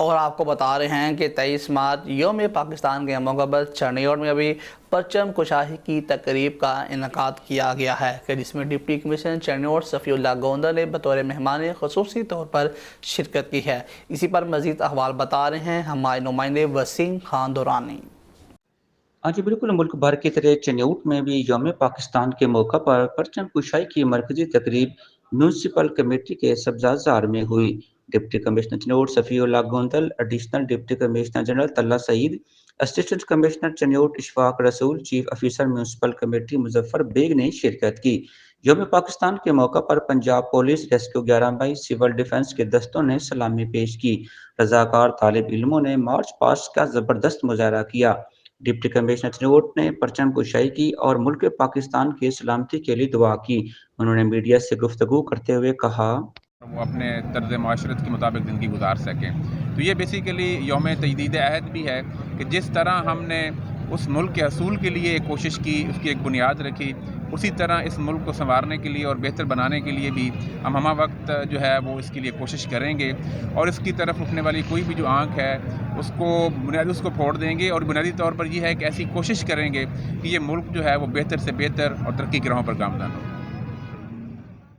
اور آپ کو بتا رہے ہیں کہ 23 مارچ یوم پاکستان کے موقع پر چنڈیگڑھ میں ابھی پرچم کشائی کی تقریب کا انعقاد کیا گیا ہے کہ جس میں ڈپٹی کمشنر چنڈیگڑھ صفی اللہ گوندل نے بطور مہمان خصوصی طور پر شرکت کی ہے۔ اسی پر مزید احوال بتا رہے ہیں ہمارے نمائندے وسیم خان دورانی۔ ہاں جی بالکل، ملک بھر کی طرح چنیوٹ میں بھی یوم پاکستان کے موقع پر پرچم کشائی کی مرکزی تقریب میونسپل کمیٹی کے سبزازار میں ہوئی۔ Deputy commissioner Chiniot Safi Ullah Gondal, additional deputy commissioner general Talat Saeed, assistant commissioner Chiniot Ashfaq Rasool, chief officer municipal committee Muzaffar Baig نے شرکت کی۔ یوم پاکستان کے موقع پر پنجاب پولیس، ریسکیو 11 مئی، سول ڈیفنس کے دستوں نے سلامی پیش کی۔ رضاکار طالب علموں نے مارچ پاسٹ کا زبردست مظاہرہ کیا۔ ڈپٹی کمشنر چنیوٹ نے پرچم کشائی کی اور ملک پاکستان کی سلامتی کے لیے دعا کی۔ انہوں نے میڈیا سے گفتگو کرتے ہوئے کہا، وہ اپنے طرز معاشرت کے مطابق زندگی گزار سکیں۔ تو یہ بیسیکلی یوم تجدید عہد بھی ہے کہ جس طرح ہم نے اس ملک کے حصول کے لیے ایک کوشش کی، اس کی ایک بنیاد رکھی، اسی طرح اس ملک کو سنوارنے کے لیے اور بہتر بنانے کے لیے بھی ہم ہمہ وقت جو ہے وہ اس کے لیے کوشش کریں گے، اور اس کی طرف اٹھنے والی کوئی بھی جو آنکھ ہے اس کو پھوڑ دیں گے، اور بنیادی طور پر یہ ہے کہ ایسی کوشش کریں گے کہ یہ ملک جو ہے وہ بہتر سے بہتر اور ترقی کی راہوں پر گامزن ہو۔